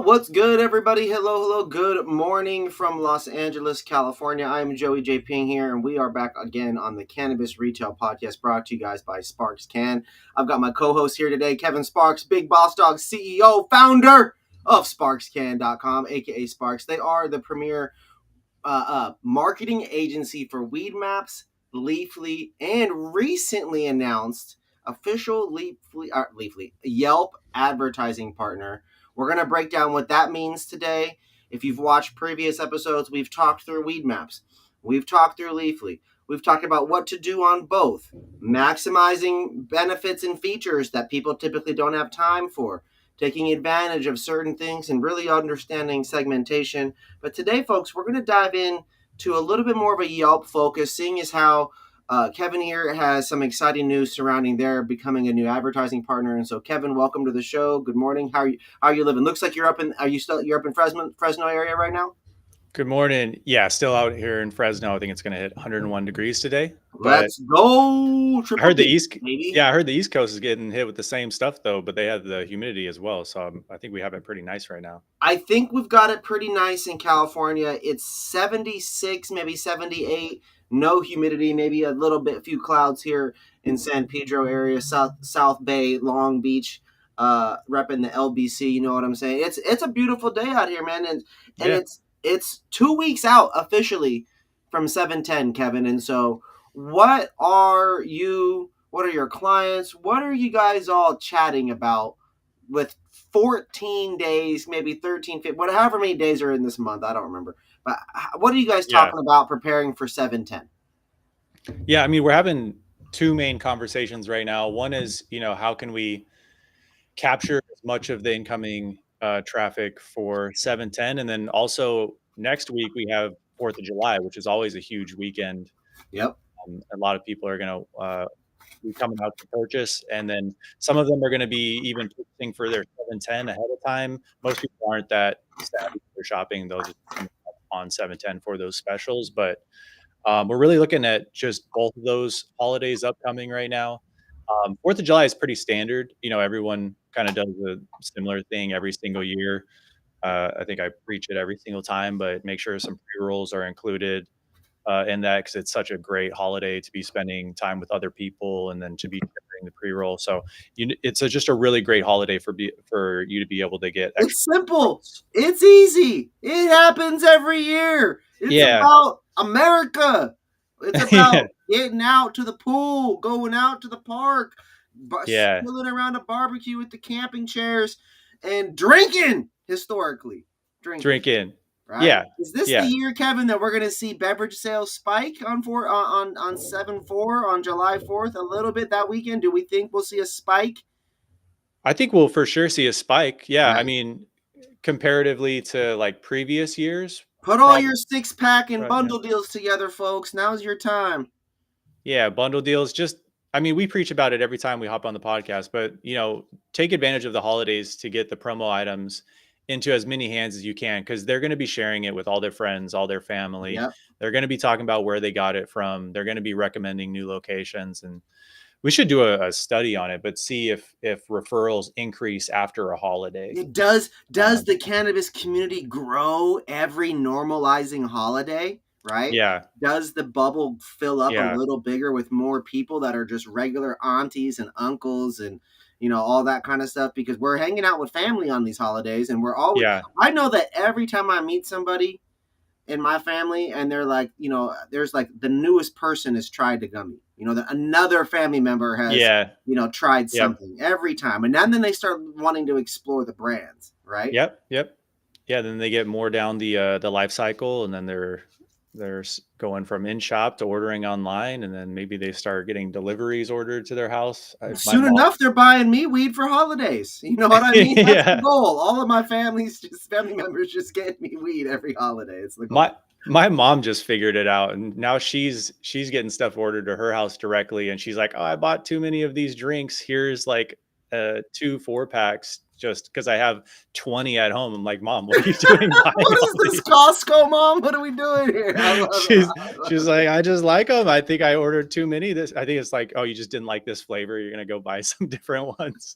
What's good, everybody? Hello. Good morning from Los Angeles, California. I'm Joey J. Ping here, and we are back again on the Cannabis Retail Podcast, brought to you guys by Sparks Can. I've got my co-host here today, Kevin Sparks, Big Boss Dog CEO, founder of SparksCan.com, aka Sparks. They are the premier marketing agency for Weed Maps, Leafly, and recently announced official Leafly Yelp advertising partner. We're going to break down what that means today. If you've watched previous episodes, we've talked through Weed Maps. We've talked through Leafly. We've talked about what to do on both, maximizing benefits and features that people typically don't have time for, taking advantage of certain things, and really understanding segmentation. But today, folks, we're going to dive in to a little bit more of a Yelp focus, seeing as how Kevin here has some exciting news surrounding their becoming a new advertising partner. And so, Kevin, welcome to the show. Good morning. How are you living? Looks like you're up in Fresno area right now? Good morning. Yeah, still out here in Fresno. I think it's going to hit 101 degrees today. Let's go. I heard the East Coast is getting hit with the same stuff though, but they have the humidity as well. So I think we have it pretty nice right now. I think we've got it pretty nice in California. It's 76, maybe 78. No humidity, maybe a few clouds here in San Pedro area, South Bay, Long Beach, repping the LBC. You know what I'm saying? It's a beautiful day out here, man, and it's 2 weeks out officially from 7/10, Kevin. And so, what are your clients? What are you guys all chatting about with 14 days, maybe 13, 15, however many days are in this month? I don't remember. But what are you guys talking about preparing for 7/10? Yeah, I mean, we're having two main conversations right now. One is, how can we capture as much of the incoming traffic for 7/10, and then also next week we have 4th of July, which is always a huge weekend. Yep. A lot of people are going to be coming out to purchase, and then some of them are going to be even purchasing for their 7/10 ahead of time. Most people aren't that savvy for shopping; they'll just come on 7/10 for those specials. But we're really looking at just both of those holidays upcoming right now. 4th of July is pretty standard. Everyone kind of does a similar thing every single year. I think I preach it every single time, but make sure some pre-rolls are included in that, because it's such a great holiday to be spending time with other people and then to be sharing the pre-roll. So it's just a really great holiday for you to be able to get. It's simple. It's easy. It happens every year. It's about America. It's about getting out to the pool, going out to the park, chilling around a barbecue with the camping chairs, and drinking. Historically, drinking. Right? Yeah. Is this the year, Kevin, that we're going to see beverage sales spike on 7/4 on July 4th a little bit that weekend? Do we think we'll see a spike? I think we'll for sure see a spike. Yeah, right. I mean, comparatively to like previous years. Put all your 6-pack and bundle deals together, folks. Now's your time. Yeah, bundle deals. We preach about it every time we hop on the podcast, but take advantage of the holidays to get the promo items into as many hands as you can, because they're going to be sharing it with all their friends, all their family. Yep. They're going to be talking about where they got it from. They're going to be recommending new locations, and we should do a study on it, but see if referrals increase after a holiday. Does the cannabis community grow every normalizing holiday? Right? Yeah. Does the bubble fill up a little bigger with more people that are just regular aunties and uncles and all that kind of stuff? Because we're hanging out with family on these holidays, and we're always. Yeah. I know that every time I meet somebody in my family, and they're like, there's like the newest person has tried the gummy. Another family member has, tried something every time, and then they start wanting to explore the brands, right? Yep. Yeah. Then they get more down the life cycle, and then they're going from in shop to ordering online, and then maybe they start getting deliveries ordered to their house. Soon enough, they're buying me weed for holidays. You know what I mean? That's the goal. All of my family members just get me weed every holiday. It's the goal. My mom just figured it out, and now she's getting stuff ordered to her house directly, and she's like, "Oh, I bought too many of these drinks. Here's like 2 4-packs." Just because I have 20 at home. I'm like, Mom, what are you doing? What is this, Costco, Mom? What are we doing here? She's like, I just like them. I think I ordered too many. I think it's like, oh, you just didn't like this flavor. You're gonna go buy some different ones.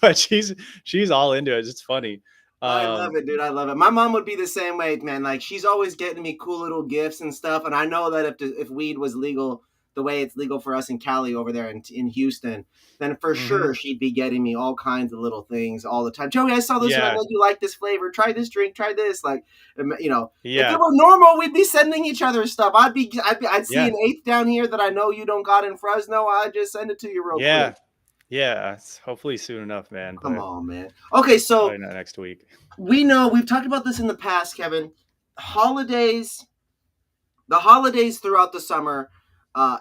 But she's all into it. It's funny. I love Um, it, dude. I love it. My mom would be the same way, man. Like she's always getting me cool little gifts and stuff. And I know that if weed was legal the way it's legal for us in Cali over there in Houston, then for sure mhm. she'd be getting me all kinds of little things all the time. Joey, I saw this one. I Yeah, know you like this flavor. Try this drink. Try this. Like, if it yeah, were normal, we'd be sending each other stuff. I'd see yeah, an eighth down here that I know you don't got in Fresno. I'd just send it to you real quick. yeah, yeah. It's hopefully soon enough, man, Come but on, man. Okay, so probably not next week. we know we've talked about this in the past, Kevin. Holidays, the holidays throughout the summer,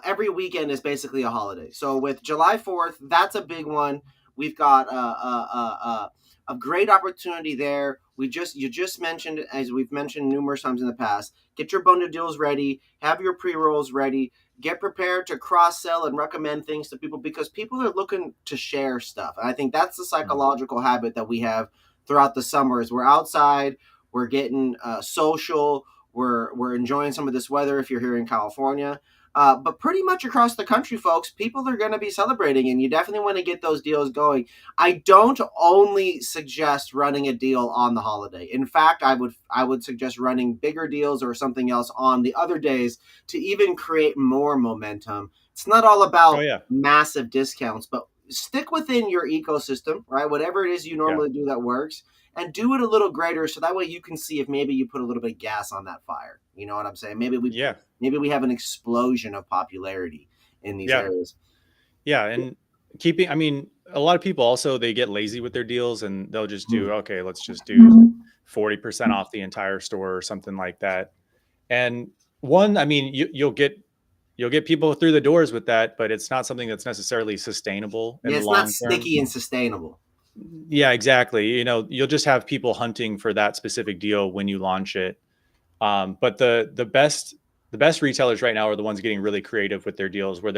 every weekend is basically a holiday. So with July 4th, that's a big one. We've got a great opportunity there. You just mentioned, as we've mentioned numerous times in the past, get your bundle deals ready, have your pre rolls ready, get prepared to cross sell and recommend things to people because people are looking to share stuff. And I think that's the Mhm. psychological habit that we have throughout the summer. Is we're outside, we're getting social, we're enjoying some of this weather if you're here in California. But pretty much across the country, folks, people are going to be celebrating, and you definitely want to get those deals going. I don't only suggest running a deal on the holiday. In fact, I would suggest running bigger deals or something else on the other days to even create more momentum. It's not all Oh about yeah, massive discounts, but stick within your ecosystem, right? Whatever it is you yeah, normally do that works, and do it a little greater so that way you can see if maybe you put a little bit of gas on that fire. You know what I'm saying? yeah, Maybe we have an explosion of popularity in these yeah, areas. yeah. And keeping, I mean, a lot of people also they get lazy with their deals and they'll just do okay, let's just do 40% off the entire store or something like that. And one, I mean, you'll get people through the doors with that, but it's not something that's necessarily sustainable in Yeah, the it's not long term. sticky and sustainable. Yeah, exactly. You'll just have people hunting for that specific deal when you launch it. But the best retailers right now are the ones getting really creative with their deals, where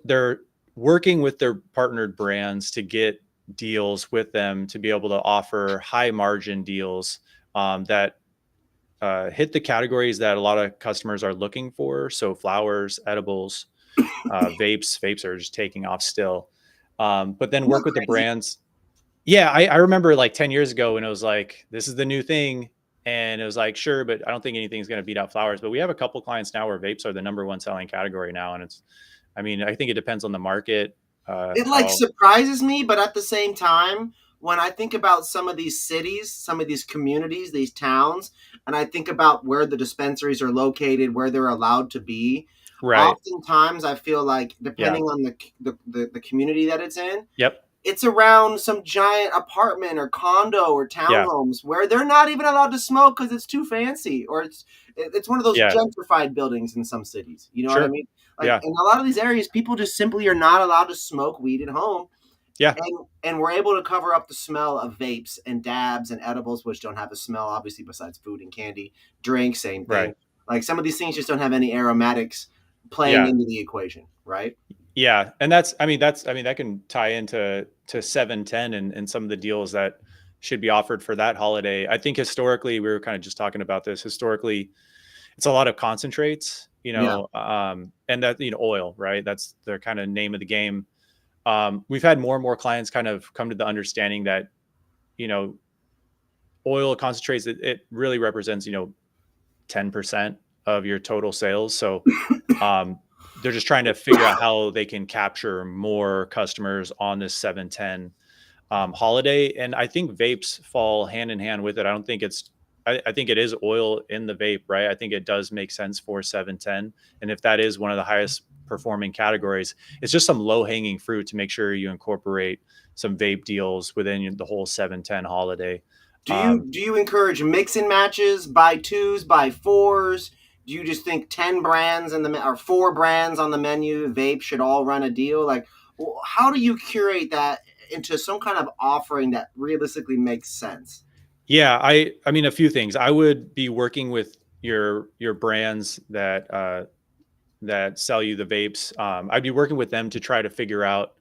they're working with their partnered brands to get deals with them to be able to offer high margin deals that hit the categories that a lot of customers are looking for. So flowers, edibles, vapes are just taking off still. But then Isn't that work with the crazy? brands. Yeah, I remember like 10 years ago when it was like, this is the new thing. And it was like, sure, but I don't think anything's going to beat out flowers. But we have a couple clients now where vapes are the number one selling category now. And I mean, I think it depends on the market. It like How, surprises me, but at the same time, when I think about some of these cities, some of these communities, these towns, and I think about where the dispensaries are located, where they're allowed to be, right. oftentimes I feel like Yeah. depending on the community that it's in, Yep. it's around some giant apartment or condo or Yeah. townhomes where they're not even allowed to smoke because it's too fancy, or it's one of those Yeah. gentrified buildings in some cities. You know what I Sure. mean? Like Yeah. in a lot of these areas, people just simply are not allowed to smoke weed at home, Yeah. and we're able to cover up the smell of vapes and dabs and edibles, which don't have a smell, obviously, besides food and candy. Drink, same thing. Right. Like some of these things just don't have any aromatics playing Yeah. into the equation, right? Yeah. And I mean, that can tie into to 710 and some of the deals that should be offered for that holiday. I think historically, we were kind of just talking about this. Historically, it's a lot of concentrates, Yeah. and that, oil, right? That's the kind of name of the game. We've had more and more clients kind of come to the understanding that, you know, oil concentrates, it really represents, 10% of your total sales. So um, they're just trying to figure out how they can capture more customers on this 710 holiday. And I think vapes fall hand in hand with it. I don't think I think it is oil in the vape, right? I think it does make sense for 710. And if that is one of the highest performing categories, it's just some low hanging fruit to make sure you incorporate some vape deals within the whole 710 holiday. Do you Um, do you encourage mix and matches, buy twos, buy fours? Do you just think 10 brands or 4 brands on the menu vape should all run a deal? Like, how do you curate that into some kind of offering that realistically makes sense? yeah, I mean a few things. I would be working with your brands that sell you the vapes. I'd be working with them to try to figure out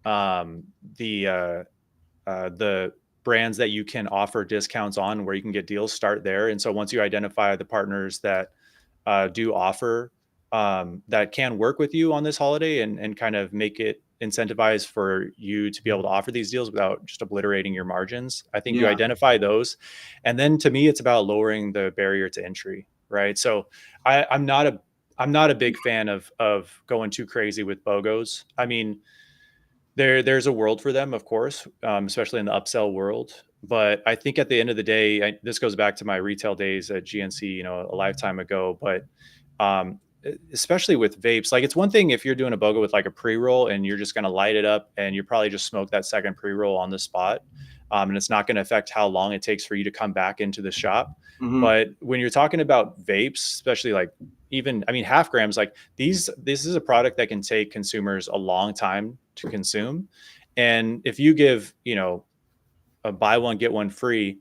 um, the brands that you can offer discounts on, where you can get deals. Start there, and so once you identify the partners that do offer that can work with you on this holiday and kind of make it incentivize for you to be able to offer these deals without just obliterating your margins. I think you Yeah. identify those. And then to me, it's about lowering the barrier to entry, right? So I'm not a big fan of going too crazy with BOGOs. I mean, there's a world for them, of course, especially in the upsell world. But I think at the end of the day, this goes back to my retail days at GNC, a lifetime ago. But um, especially with vapes, like it's one thing if you're doing a BOGO with like a pre-roll and you're just going to light it up and you probably just smoke that second pre-roll on the spot. And it's not going to affect how long it takes for you to come back into the shop. Mm-hmm. But when you're talking about vapes, especially like even, I mean, half grams, like this is a product that can take consumers a long time to consume. And if you give, a buy one, get one free,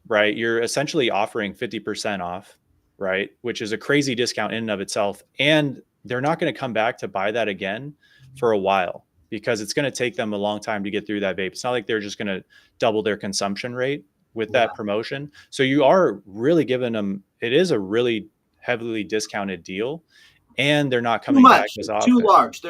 right? You're essentially offering 50% off, right? Which is a crazy discount in and of itself. And they're not going to come back to buy that again for a while because it's going to take them a long time to get through that vape. It's not like they're just going to double their consumption rate with Yeah. that promotion. So you are really giving them, it is a really heavily discounted deal, and they're not coming back as Too often. large.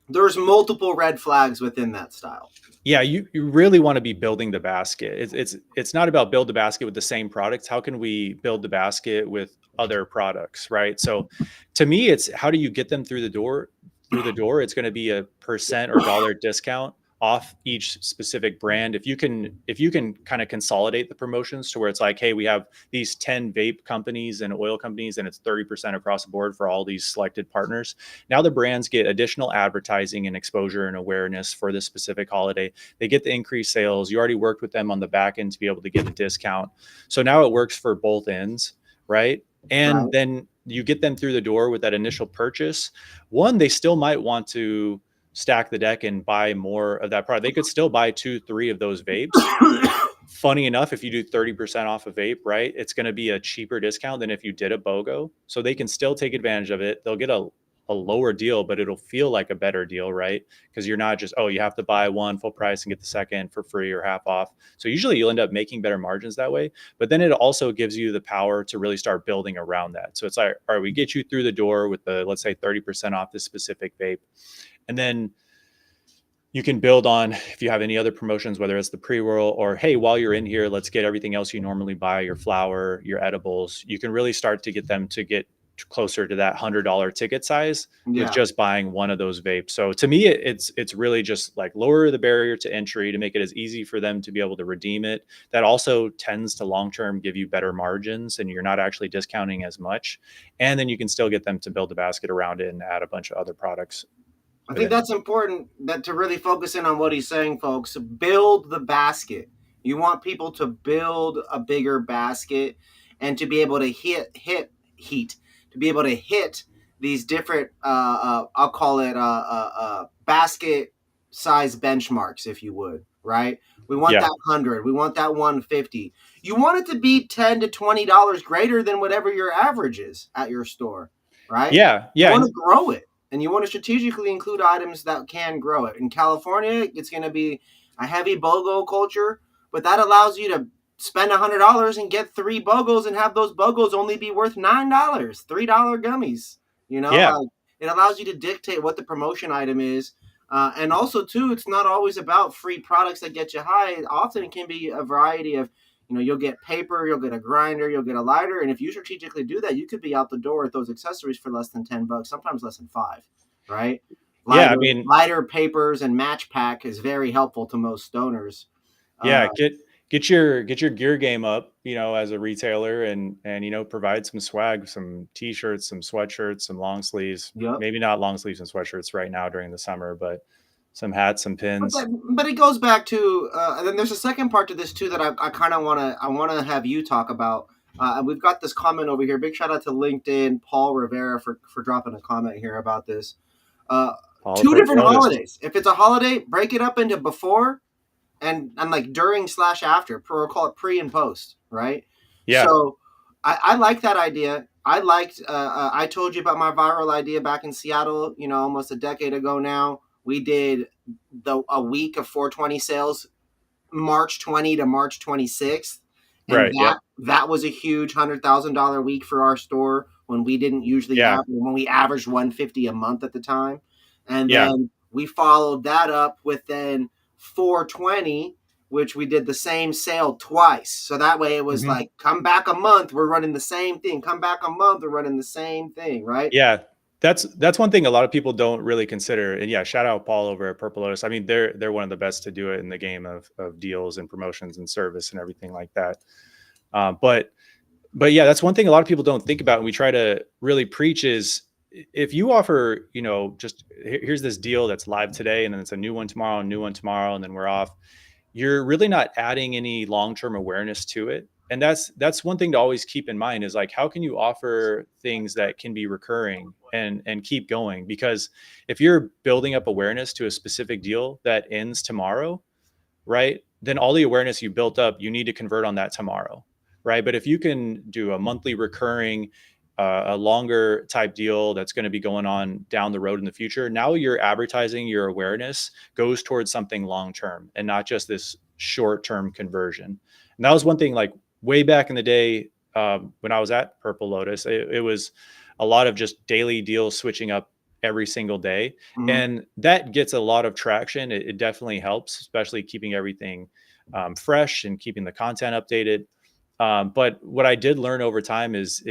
There's multiple red flags within that style. Yeah, you really want to be building the basket. It's not about build the basket with the same products. How can we build the basket with other products, right? So to me, it's how do you get them through the door? Through the door, it's going to be a percent or dollar discount off each specific brand. If you can kind of consolidate the promotions to where it's like, hey, we have these 10 vape companies and oil companies and it's 30% across the board for all these selected partners. Now the brands get additional advertising and exposure and awareness for this specific holiday. They get the increased sales. You already worked with them on the back end to be able to get a discount. So now it works for both ends, right? And Right. then you get them through the door with that initial purchase. One, they still might want to stack the deck and buy more of that product. They could still buy 2-3 of those vapes. Funny enough, if you do 30% off a vape, right, it's going to be a cheaper discount than if you did a BOGO. So they can still take advantage of it. They'll get a lower deal, but it'll feel like a better deal, right? Because you're not just, oh, you have to buy one full price and get the second for free or half off. So usually you'll end up making better margins that way. But then it also gives you the power to really start building around that. So it's like, all right, we get you through the door with the, let's say 30% off this specific vape. And then you can build on if you have any other promotions, whether it's the pre-roll or, hey, while you're in here, let's get everything else you normally buy, your flour, your edibles. You can really start to get them to get closer to that $100 ticket size with Yeah. just buying one of those vapes. So to me, it's really just like lower the barrier to entry to make it as easy for them to be able to redeem it. That also tends to long-term give you better margins and you're not actually discounting as much. And then you can still get them to build a basket around it and add a bunch of other products. I think that's important, that to really focus in on what he's saying, folks. Build the basket. You want people to build a bigger basket and to be able to to be able to hit these different, I'll call it basket size benchmarks, if you would, right? We want that 100. We want that 150. You want it to be $10 to $20 greater than whatever your average is at your store, right? Yeah. You want to grow it. And you want to strategically include items that can grow it. In California, it's going to be a heavy BOGO culture, but that allows you to spend $100 and get 3 BOGOs and have those BOGOs only be worth $9, $3 gummies. Like, it allows you to dictate what the promotion item is. And also, too, it's not always about free products that get you high. Often it can be a variety of, you'll get paper, you'll get a grinder, you'll get a lighter. And if you strategically do that, you could be out the door with those accessories for less than $10, sometimes less than $5, right? Lighter, papers, and match pack is very helpful to most stoners. Yeah. Get your gear game up, as a retailer and provide some swag, some t-shirts, some sweatshirts, some long sleeves, maybe not long sleeves and sweatshirts right now during the summer, but some hats, some pins. But it goes back to, and then there's a second part to this too that I kind of want to have you talk about. And we've got this comment over here. Big shout out to LinkedIn, Paul Rivera for dropping a comment here about this. 2 different holidays. If it's a holiday, break it up into before and like during/after. Or call it pre and post, right? Yeah. So I like that idea. I told you about my viral idea back in Seattle, almost a decade ago now. We did a week of 420 sales, March 20 to March 26th. And that was a huge $100,000 week for our store when we didn't usually have, when we averaged 150 a month at the time. And then We followed that up with then 420, which we did the same sale twice. So that way it was like, come back a month, we're running the same thing. Come back a month, we're running the same thing, right? Yeah. That's one thing a lot of people don't really consider. And yeah, shout out Paul over at Purple Lotus. I mean, they're one of the best to do it in the game of deals and promotions and service and everything like that. But yeah, that's one thing a lot of people don't think about, and we try to really preach is, if you offer, just here's this deal that's live today, and then it's a new one tomorrow, and then we're off. You're really not adding any long-term awareness to it. And that's one thing to always keep in mind, is like, how can you offer things that can be recurring and keep going? Because if you're building up awareness to a specific deal that ends tomorrow, right, then all the awareness you built up, you need to convert on that tomorrow, right? But if you can do a monthly recurring, a longer type deal that's going to be going on down the road in the future, now your advertising, your awareness goes towards something long term and not just this short term conversion. And that was one thing, like way back in the day, when I was at Purple Lotus, it was a lot of just daily deals switching up every single day. Mm-hmm. And that gets a lot of traction. It definitely helps, especially keeping everything fresh and keeping the content updated. But what I did learn over time is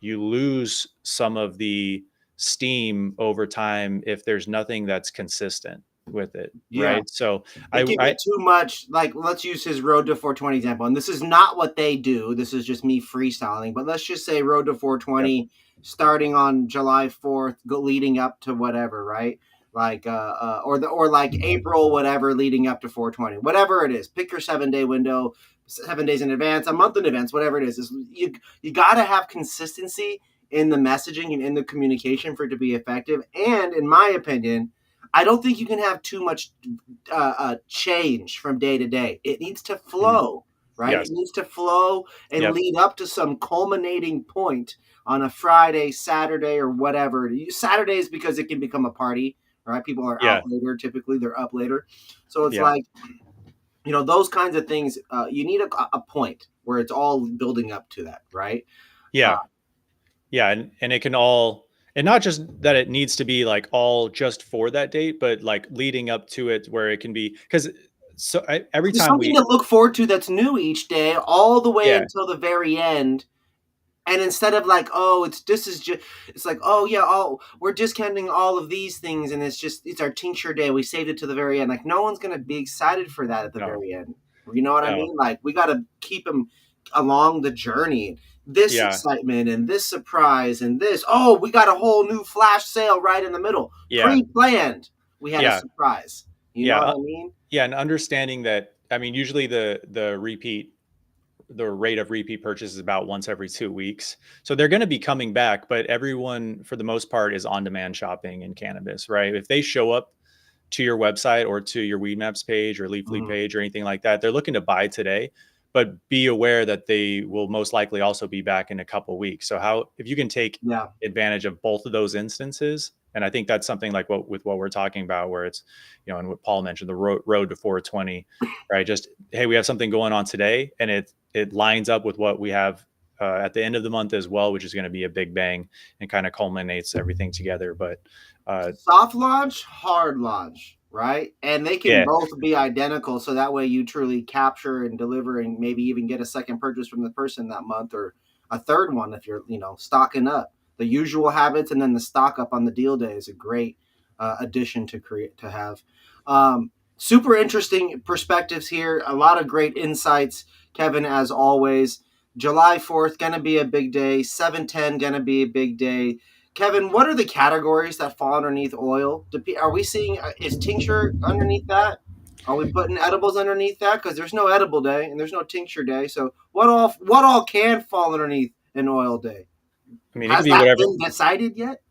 you lose some of the steam over time if there's nothing that's consistent with it. Yeah. Right. So it can be too much. Like, let's use his Road to 420 example. And this is not what they do. This is just me freestyling. But let's just say Road to 420 starting on July 4th, leading up to whatever, right? Like, or like April, whatever, leading up to 420, whatever it is. Pick your 7-day window, 7 days in advance, a month in advance, whatever it is. You got to have consistency in the messaging and in the communication for it to be effective. And in my opinion, I don't think you can have too much change from day to day. It needs to flow, right? Yes. It needs to flow and Yep. lead up to some culminating point on a Friday, Saturday, or whatever. Saturdays, because it can become a party, right? People are out later. Typically, they're up later. So it's like, those kinds of things. You need a point where it's all building up to that, right? Yeah. And it can all, and not just that it needs to be like all just for that date, but like leading up to it, where it can be, because every There's time something to look forward to that's new each day, all the way until the very end. And instead of like, it's like, we're discounting all of these things, and it's our tincture day. We saved it to the very end. Like, no one's gonna be excited for that at the very end. You know what I mean? Like, we got to keep them along the journey. This excitement and this surprise and this. Oh, we got a whole new flash sale right in the middle. Pre-planned. We had a surprise. You know what I mean? Yeah, and understanding that. I mean, usually the rate of repeat purchase is about once every 2 weeks. So they're going to be coming back, but everyone for the most part is on-demand shopping in cannabis, right? If they show up to your website or to your Weed Maps page or Leafly page or anything like that, they're looking to buy today, but be aware that they will most likely also be back in a couple weeks. So if you can take advantage of both of those instances, and I think that's something like what we're talking about, where it's, and what Paul mentioned, the road to 420, right? Just, hey, we have something going on today, and it lines up with what we have at the end of the month as well, which is going to be a big bang and kind of culminates everything together. But soft launch, hard launch, right? And they can both be identical, so that way you truly capture and deliver, and maybe even get a second purchase from the person that month, or a third one if you're stocking up. The usual habits and then the stock up on the deal day is a great addition to have. Super interesting perspectives here. A lot of great insights, Kevin, as always. July 4th, going to be a big day. 7/10, going to be a big day. Kevin, what are the categories that fall underneath oil? Are we seeing, is tincture underneath that? Are we putting edibles underneath that? Because there's no edible day and there's no tincture day. So what all can fall underneath an oil day? I mean, Has it can be that whatever. been decided yet?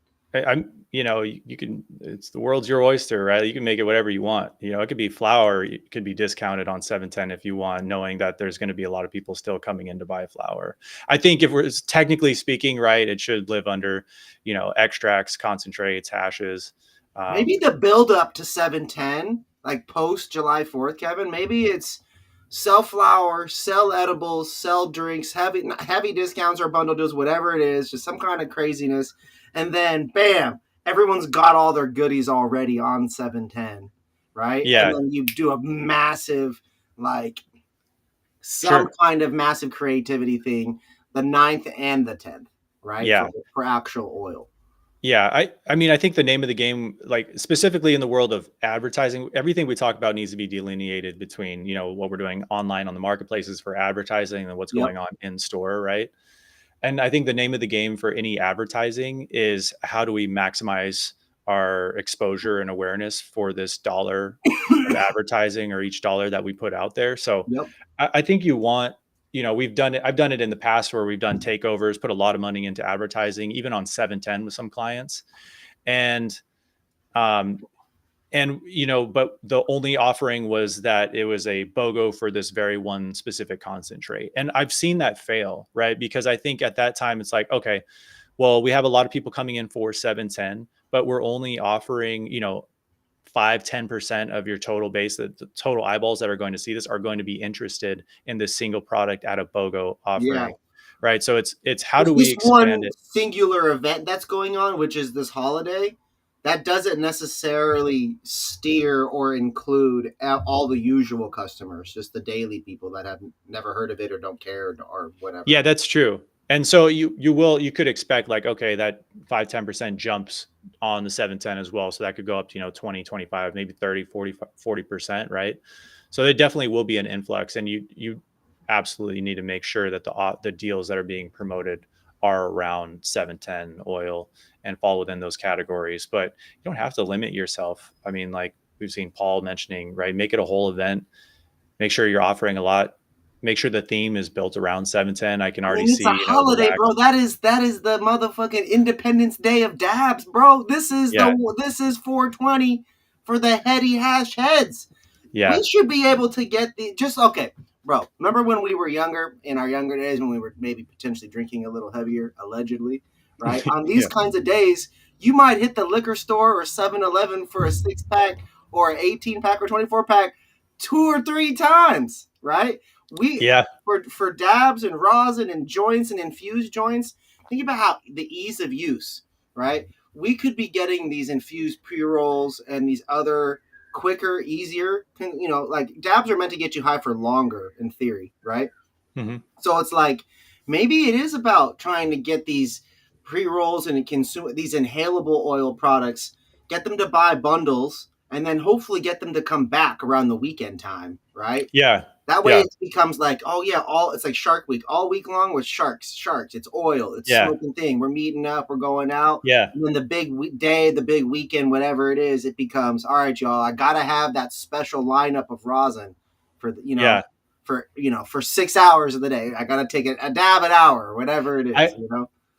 You can, it's the world's your oyster, right? You can make it whatever you want. It could be flour. It could be discounted on 7/10 if you want, knowing that there's going to be a lot of people still coming in to buy flour. I think if we're technically speaking, right, it should live under, extracts, concentrates, hashes. Maybe the build up to 7/10, like post July 4th, Kevin, maybe it's sell flour, sell edibles, sell drinks, heavy discounts or bundle deals, whatever it is, just some kind of craziness. And then, bam, everyone's got all their goodies already on 710, right? And Yeah, then you do a massive, like, some sure. kind of massive creativity thing, the 9th and the 10th, right? Yeah. For actual oil. Yeah, I mean, I think the name of the game, like specifically in the world of advertising, everything we talk about needs to be delineated between, what we're doing online on the marketplaces for advertising and what's Yep. going on in store, right? And I think the name of the game for any advertising is how do we maximize our exposure and awareness for this dollar of advertising or each dollar that we put out there. So Yep. I think we've done it. I've done it in the past where we've done takeovers, put a lot of money into advertising, even on 710 with some clients. And, um, but the only offering was that it was a BOGO for this very one specific concentrate. And I've seen that fail, right? Because I think at that time it's like, okay, well, we have a lot of people coming in for 710, but we're only offering, 5-10% of your total base, the total eyeballs that are going to see this are going to be interested in this single product at a BOGO Yeah. offering. Right. So it's how It's do we this expand one it? singular event that's going on, which is this holiday. That doesn't necessarily steer or include all the usual customers, just the daily people that have never heard of it or don't care or whatever. Yeah, that's true. And so you could expect like, okay, that 5-10% jumps on the 710 as well. So that could go up to, 20, 25, maybe 30, 40%. Right. So there definitely will be an influx, and you absolutely need to make sure that the deals that are being promoted are around 710 oil and fall within those categories. But you don't have to limit yourself. I mean, like we've seen Paul mentioning, right? Make it a whole event. Make sure you're offering a lot. Make sure the theme is built around 710. I can I already mean, it's a see, the holiday, racks. bro. That is the motherfucking Independence Day of dabs, bro. Yeah. This is 420 for the heady hash heads. We Yeah. should be able to get the just okay, bro. Remember when we were younger, in our younger days, when we were maybe potentially drinking a little heavier, allegedly, right? On these Yeah. kinds of days, you might hit the liquor store or 7-Eleven for a 6-pack or an 18-pack or 24-pack 2 or 3 times, right? We Yeah. for dabs and rosin and joints and infused joints. Think about how the ease of use, right? We could be getting these infused pre rolls and these other quicker, easier. Like dabs are meant to get you high for longer in theory, right? Hmm. So it's like maybe it is about trying to get these pre rolls and consume these inhalable oil products, get them to buy bundles, and then hopefully get them to come back around the weekend time, right? Yeah. That way Yeah. it becomes like, oh yeah, it's like Shark Week, all week long with sharks. It's oil, it's Yeah. smoking thing. We're meeting up, we're going out, Yeah. and then the big day, the big weekend, whatever it is, it becomes all right, y'all. I gotta have that special lineup of rosin for Yeah. for 6 hours of the day. I gotta take a dab an hour, or whatever it I, is.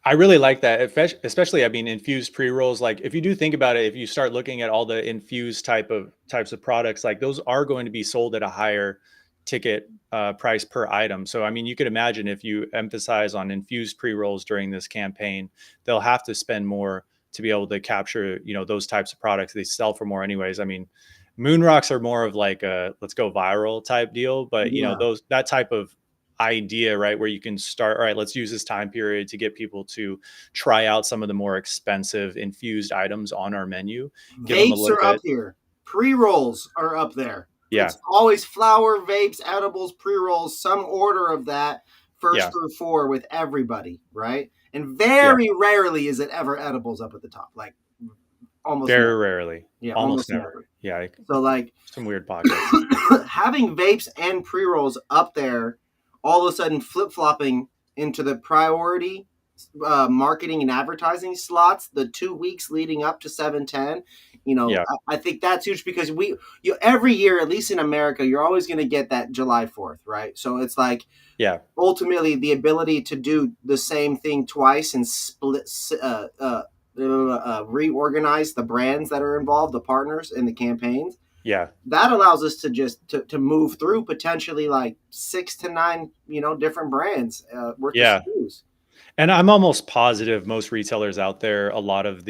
I really like that, especially, I mean, infused pre rolls. Like, if you do think about it, if you start looking at all the infused types of products, like those are going to be sold at a higher ticket price per item. So, I mean, you could imagine if you emphasize on infused pre rolls during this campaign, they'll have to spend more to be able to capture, those types of products. They sell for more, anyways. I mean, moon rocks are more of like a let's go viral type deal, but Yeah. that type of idea, right, where you can start, all right, let's use this time period to get people to try out some of the more expensive infused items on our menu, give them a Vapes little are up bit. here. Pre rolls are up there. Yeah. It's always flower, vapes, edibles, pre rolls, some order of that, first Yeah. through four with everybody, right? And Yeah. very rarely is it ever edibles up at the top. Like almost Very never. rarely. Yeah, Almost almost never. never. Yeah. So like Some weird pockets. having vapes and pre rolls up there, all of a sudden flip flopping into the priority marketing and advertising slots the 2 weeks leading up to 710. Yeah. I think that's huge because every year, at least in America, you're always going to get that July 4th, right? So it's like Yeah. ultimately the ability to do the same thing twice and split reorganize the brands that are involved, the partners in the campaigns. Yeah. That allows us to just to move through potentially like 6 to 9 different brands worth of Yeah. SKUs. And I'm almost positive most retailers out there, a lot of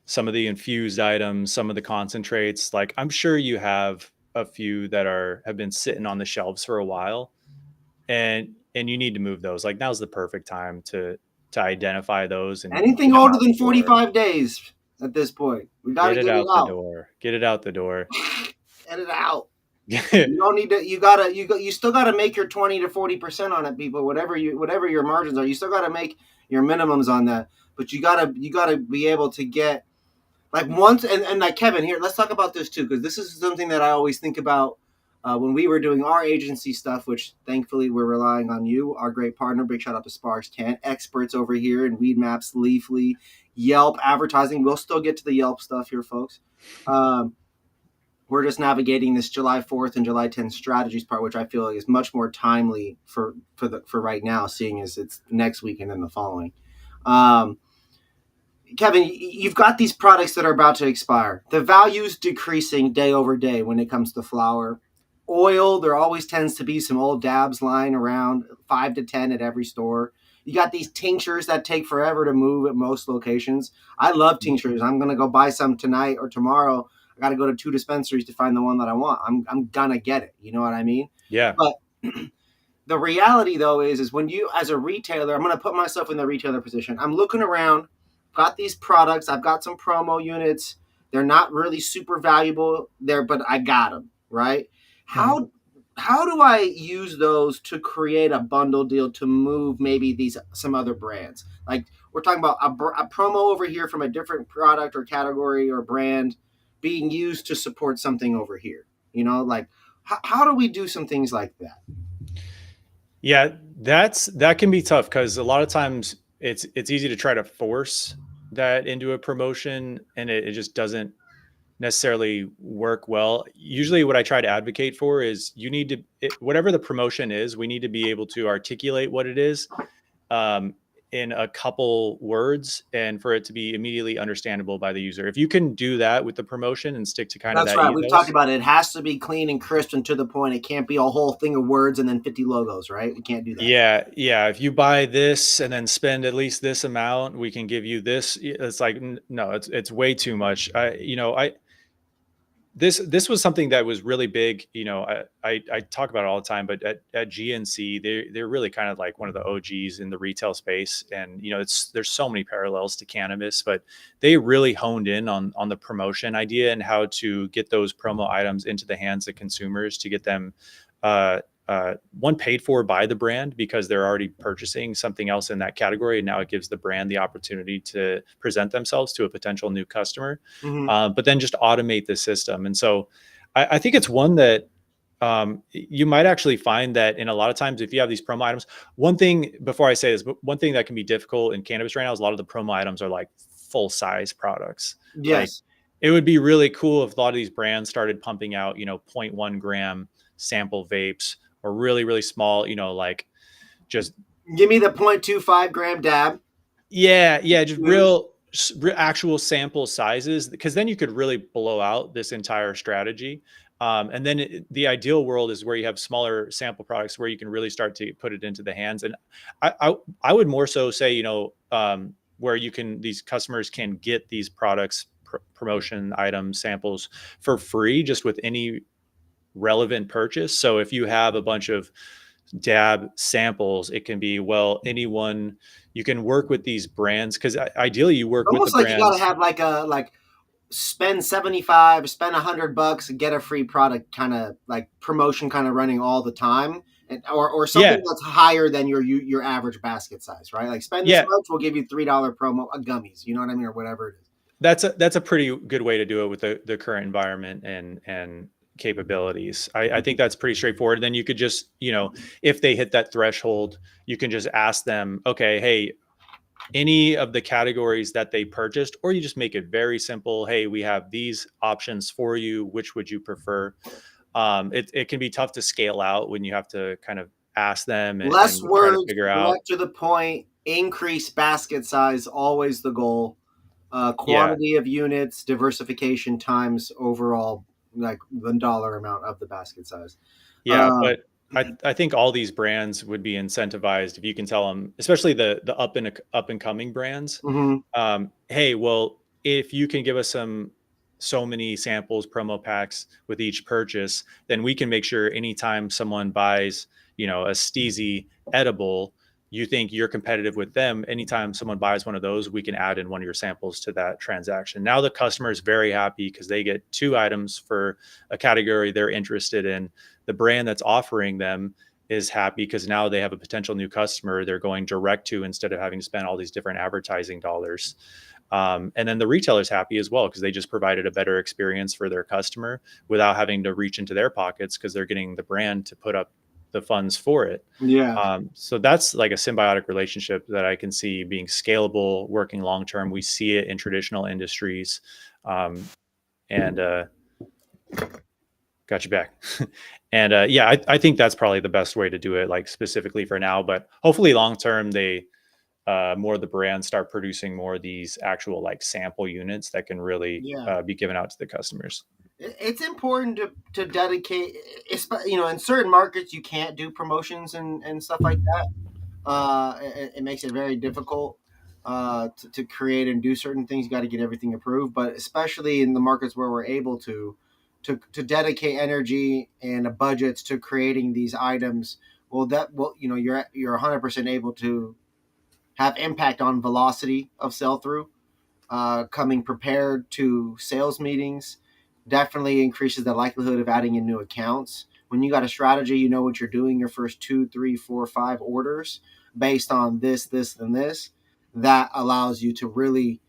some of the infused items, some of the concentrates, like I'm sure you have a few that have been sitting on the shelves for a while, and you need to move those. Like, now's the perfect time to identify those and Anything get them older out than the door. 45 days. at this point. We got to Get it get it out the out. door. Get it out the door. Get it out. You don't need to. You still gotta make your 20 to 40% on it, people. Whatever your margins are, you still gotta make your minimums on that. But you gotta be able to get like once and like Kevin here. Let's talk about this too, because this is something that I always think about when we were doing our agency stuff. Which thankfully we're relying on you, our great partner. Big shout out to Sparks Can experts over here in Weed Maps, Leafly, Yelp advertising. We'll still get to the Yelp stuff here, folks. We're just navigating this July 4th and July 10th strategies part, which I feel like is much more timely for right now, seeing as it's next week and then the following. Kevin, you've got these products that are about to expire. The value's decreasing day over day when it comes to flower. Oil, there always tends to be some old dabs lying around, 5 to 10 at every store. You got these tinctures that take forever to move at most locations. I love tinctures. I'm going to go buy some tonight or tomorrow. I got to go to 2 dispensaries to find the one that I want. I'm going to get it. You know what I mean? Yeah. But the reality, though, is when you, as a retailer, I'm going to put myself in the retailer position. I'm looking around, got these products. I've got some promo units. They're not really super valuable there, but I got them, right? Mm-hmm. How do I use those to create a bundle deal to move maybe some other brands? Like we're talking about a promo over here from a different product or category or brand being used to support something over here. You know, like how do we do some things like that? Yeah, that can be tough because a lot of times it's easy to try to force that into a promotion and it just doesn't necessarily work well. Usually what I try to advocate for is you need to, whatever the promotion is, we need to be able to articulate what it is um, in a couple words and for it to be immediately understandable by the user. If you can do that with the promotion and stick to kind of That's that right. We've talked ethos. about it. It has to be clean and crisp and to the point. It can't be a whole thing of words and then 50 logos, right? We can't do that. Yeah, yeah. If you buy this and then spend at least this amount, we can give you this. It's like no, it's way too much. This was something that was really big. I talk about it all the time, but at GNC, they're really kind of like one of the OGs in the retail space, and there's so many parallels to cannabis, but they really honed in on the promotion idea and how to get those promo items into the hands of consumers to get them one paid for by the brand because they're already purchasing something else in that category. And now it gives the brand the opportunity to present themselves to a potential new customer, Mm-hmm. but then just automate the system. And so I think it's one that you might actually find that in a lot of times, if you have these promo items, one thing before I say this, but one thing that can be difficult in cannabis right now is a lot of the promo items are like full size products. Like Yes. it would be really cool if a lot of these brands started pumping out, 0.1 gram sample vapes or really, really small, like just, Give me the 0.25 gram dab. yeah, just real actual sample sizes, because then you could really blow out this entire strategy. And then the ideal world is where you have smaller sample products where you can really start to put it into the hands. And I would more so say, where these customers can get these products, promotion items, samples for free, just with any relevant purchase. So if you have a bunch of dab samples, it can be, anyone, you can work with these brands because ideally you work with the Almost like you got to brands. have like spend 75, spend $100 and get a free product kind of like promotion kind of running all the time. Or something Yeah. that's higher than your average basket size, right? Like spend this Yeah. much, we'll give you $3 promo gummies. You know what I mean, or whatever it is. That's a pretty good way to do it with the current environment and capabilities. I think that's pretty straightforward. And then you could just, if they hit that threshold, you can just ask them, okay, hey, any of the categories that they purchased, or you just make it very simple. Hey, we have these options for you. Which would you prefer? It can be tough to scale out when you have to kind of ask them Less and try to words, figure out. direct to the point, increase basket size, always the goal. Yeah. Quantity of units, diversification times overall, like the dollar amount of the basket size. Yeah, Uh, but I think all these brands would be incentivized if you can tell them, especially the up and coming brands. mhm. Hey, well, if you can give us so many samples, promo packs with each purchase, then we can make sure anytime someone buys, a Steezy edible, you think you're competitive with them, anytime someone buys one of those, we can add in one of your samples to that transaction. Now the customer is very happy because they get 2 items for a category they're interested in. The brand that's offering them is happy because now they have a potential new customer they're going direct to instead of having to spend all these different advertising dollars. And then the retailer's happy as well because they just provided a better experience for their customer without having to reach into their pockets because they're getting the brand to put up the funds for it. Yeah. So that's like a symbiotic relationship that I can see being scalable, working long term. We see it in traditional industries, and got you back. And yeah, I think that's probably the best way to do it, like specifically for now. But hopefully, long term, they more of the brands start producing more of these actual like sample units that can really Yeah. be given out to the customers. It's important to dedicate, in certain markets you can't do promotions and stuff like that. It makes it very difficult to create and do certain things. You got to get everything approved, but especially in the markets where we're able to dedicate energy and budgets to creating these items. Well, that will you're 100% able to have impact on velocity of sell through. Coming prepared to sales meetings definitely increases the likelihood of adding in new accounts. When you got a strategy, you know what you're doing your first 2, 3, 4, 5 orders based on this, and this. That allows you to really,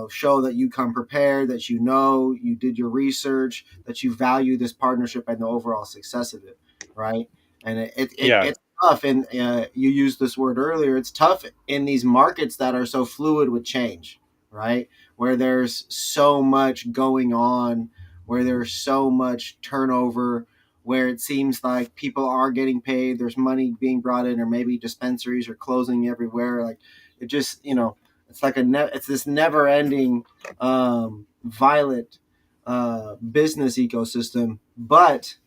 show that you come prepared, that you did your research, that you value this partnership and the overall success of it, right? And Yeah, it's tough, and you used this word earlier. It's tough in these markets that are so fluid with change, right? Where there's so much going on, where there's so much turnover, where it seems like people are getting paid, there's money being brought in, or maybe dispensaries are closing everywhere. Like it just, it's like it's this never ending, violent business ecosystem. But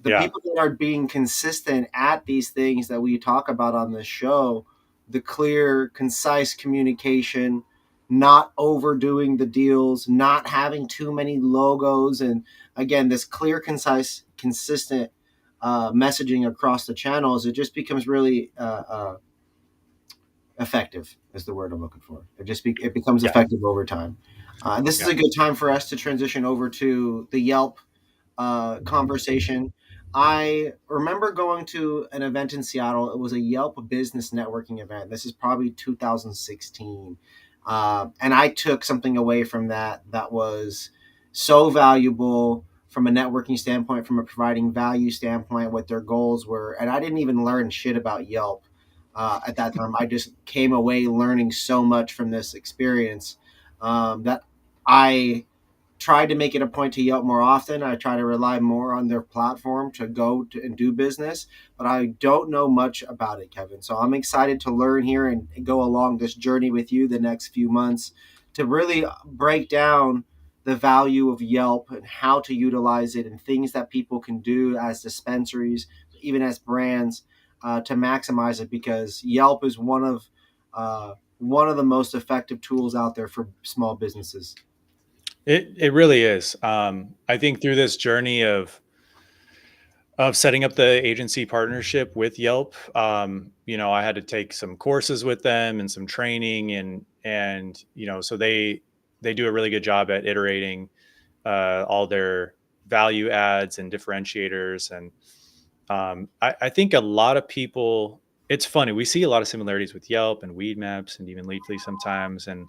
the yeah, people that are being consistent at these things that we talk about on this show, the clear, concise communication, not overdoing the deals, not having too many logos, and again, this clear, concise, consistent messaging across the channels, it just becomes really effective. Is the word I'm looking for. It becomes yeah, effective over time. This is yeah, a good time for us to transition over to the Yelp conversation. I remember going to an event in Seattle. It was a Yelp business networking event. This is probably 2016. And I took something away from that was so valuable from a networking standpoint, from a providing value standpoint, what their goals were. And I didn't even learn shit about Yelp at that time. I just came away learning so much from this experience that I try to make it a point to Yelp more often. I try to rely more on their platform to go to and do business, but I don't know much about it, Kevin. So I'm excited to learn here and go along this journey with you the next few months to really break down the value of Yelp and how to utilize it and things that people can do as dispensaries, even as brands, to maximize it. Because Yelp is one of the most effective tools out there for small businesses. it really is. I think through this journey of setting up the agency partnership with Yelp, I had to take some courses with them and some training, and so they do a really good job at iterating all their value adds and differentiators. And I think a lot of people, it's funny, we see a lot of similarities with Yelp and Weed Maps and even Leafly sometimes. And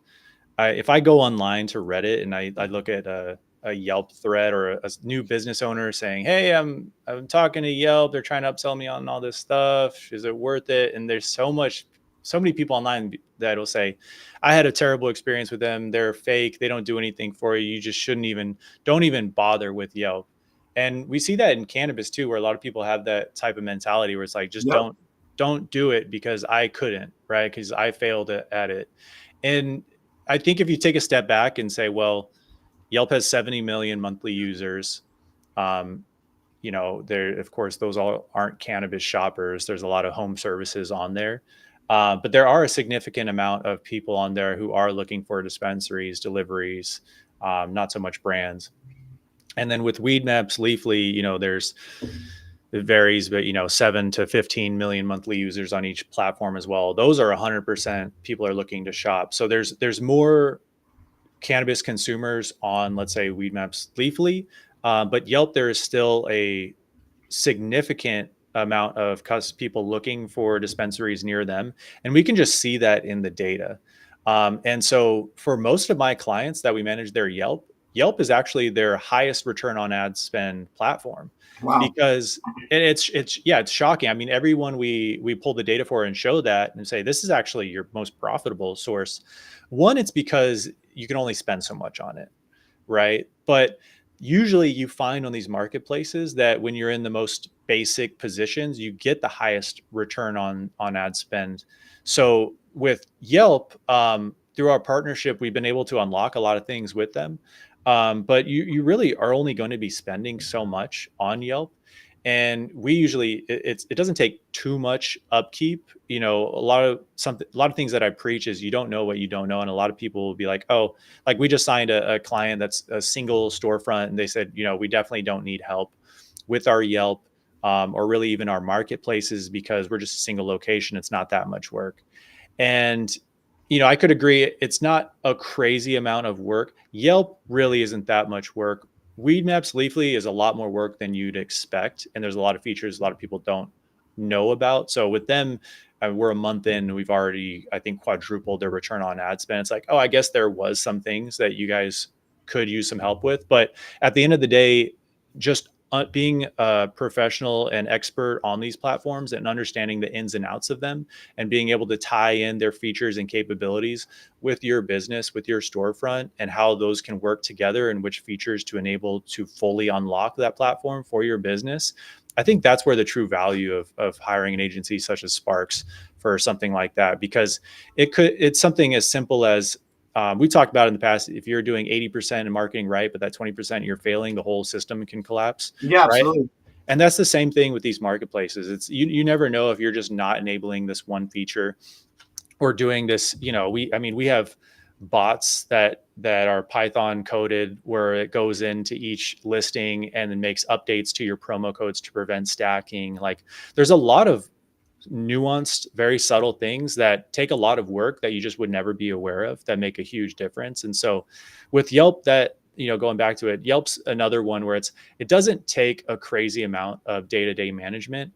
if I go online to Reddit and I look at a Yelp thread or a new business owner saying, "Hey, I'm talking to Yelp. They're trying to upsell me on all this stuff. Is it worth it?" And there's so many people online that will say, "I had a terrible experience with them. They're fake. They don't do anything for you. You just don't even bother with Yelp." And we see that in cannabis too, where a lot of people have that type of mentality where it's like, just Yep. don't do it because I couldn't, right? Because I failed at it. And I think if you take a step back and say, well, Yelp has 70 million monthly users. Um, there, of course, those all aren't cannabis shoppers. There's a lot of home services on there. But there are a significant amount of people on there who are looking for dispensaries, deliveries, not so much brands. And then with Weed Maps, Leafly, it varies, but 7 to 15 million monthly users on each platform as well. Those are 100% people are looking to shop. So there's more cannabis consumers on, let's say, Weedmaps Leafly, but Yelp, there is still a significant amount of people looking for dispensaries near them, and we can just see that in the data. And so for most of my clients that we manage their Yelp is actually their highest return on ad spend platform, Wow. because it's shocking. I mean, everyone we pull the data for and show that and say this is actually your most profitable source. One, it's because you can only spend so much on it, right? But usually you find on these marketplaces that when you're in the most basic positions, you get the highest return on ad spend. So with Yelp, through our partnership, we've been able to unlock a lot of things with them. But you really are only going to be spending so much on Yelp. And we usually it doesn't take too much upkeep. A lot of things that I preach is you don't know what you don't know. And a lot of people will be like, oh, like we just signed a client that's a single storefront, and they said, we definitely don't need help with our Yelp, or really even our marketplaces, because we're just a single location. It's not that much work. And I could agree, it's not a crazy amount of work. Yelp really isn't that much work. Weedmaps Leafly is a lot more work than you'd expect, and there's a lot of features a lot of people don't know about. So with them, we're a month in, we've already, I think, quadrupled their return on ad spend. It's like, oh, I guess there was some things that you guys could use some help with, but at the end of the day, just being a professional and expert on these platforms and understanding the ins and outs of them, and being able to tie in their features and capabilities with your business, with your storefront, and how those can work together and which features to enable to fully unlock that platform for your business. I think that's where the true value of hiring an agency such as Sparks for something like that, because it's something as simple as, we talked about in the past, if you're doing 80% in marketing right, but that 20% you're failing, the whole system can collapse, Yeah, right? absolutely. And that's the same thing with these marketplaces. It's you never know if you're just not enabling this one feature or doing this. We have bots that are Python coded, where it goes into each listing and then makes updates to your promo codes to prevent stacking. Like, there's a lot of nuanced, very subtle things that take a lot of work that you just would never be aware of, that make a huge difference. And so with Yelp, that, going back to it, Yelp's another one where it doesn't take a crazy amount of day-to-day management.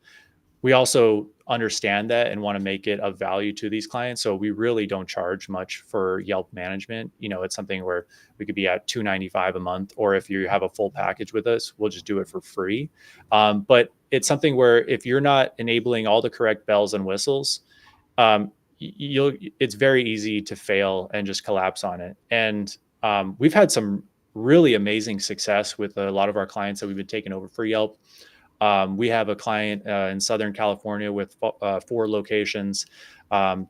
We also understand that and want to make it of value to these clients. So we really don't charge much for Yelp management. It's something where we could be at $295 a month, or if you have a full package with us, we'll just do it for free. But it's something where if you're not enabling all the correct bells and whistles, it's very easy to fail and just collapse on it. And we've had some really amazing success with a lot of our clients that we've been taking over for Yelp. We have a client in Southern California with 4 locations.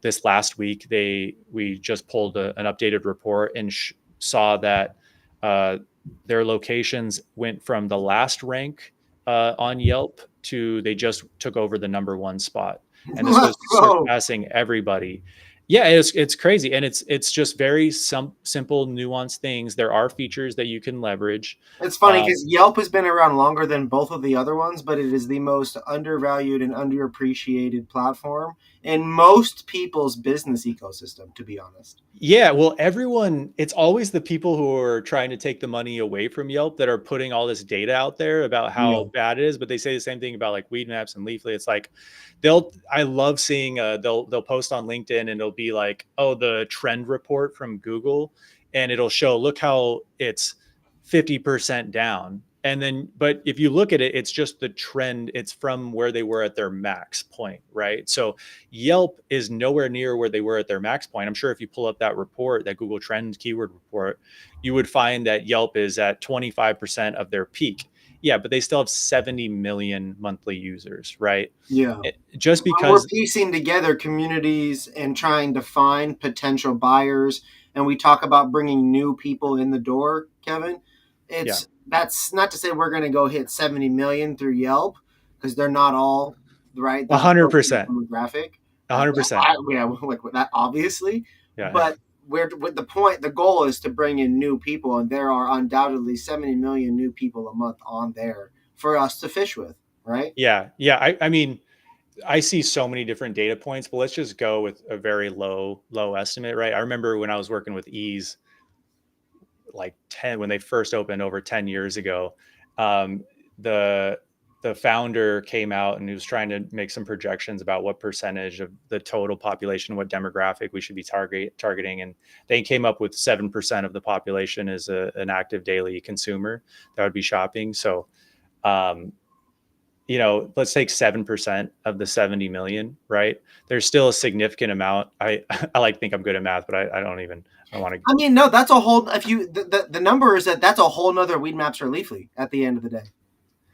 This last week, we just pulled an updated report and saw that their locations went from the last rank on Yelp to they just took over the number 1 spot, and this was Let's go. surpassing everybody. Yeah, it's crazy, and it's just very simple, nuanced things. There are features that you can leverage. It's funny because Yelp has been around longer than both of the other ones, but it is the most undervalued and underappreciated platform in most people's business ecosystem, to be honest. Yeah, well, it's always the people who are trying to take the money away from Yelp that are putting all this data out there about how Yeah. bad it is, but they say the same thing about like Weedmaps and Leafly. It's like I love seeing they'll post on LinkedIn and it'll be like, oh, the trend report from Google, and it'll show, look how it's 50% down. And then, but if you look at it, it's just the trend. It's from where they were at their max point, right? So Yelp is nowhere near where they were at their max point. I'm sure if you pull up that report, that Google Trends keyword report, you would find that Yelp is at 25% of their peak. Yeah, but they still have 70 million monthly users, right? Yeah. Just When we're because, piecing together communities and trying to find potential buyers, and we talk about bringing new people in the door, Kevin, yeah, that's not to say we're going to go hit 70 million through Yelp, because they're not all right. They're not all the same 100%, demographic. Uh, 100%. yeah, like that, obviously. Yeah. But we're with the goal is to bring in new people, and there are undoubtedly 70 million new people a month on there for us to fish with, right? Yeah. Yeah. I mean, I see so many different data points, but let's just go with a very low estimate, right? I remember when I was working with Ease, like 10, when they first opened over 10 years ago, um, the the founder came out and he was trying to make some projections about what percentage of the total population, what demographic we should be targeting, and they came up with 7% of the population is an active daily consumer that would be shopping. So um, let's take 7% of the 70 million, right? There's still a significant amount. I like think I'm good at math, but I don't want to. I mean, no, that's a whole. If you the number is that's a whole nother Weed Maps or Leafly at the end of the day,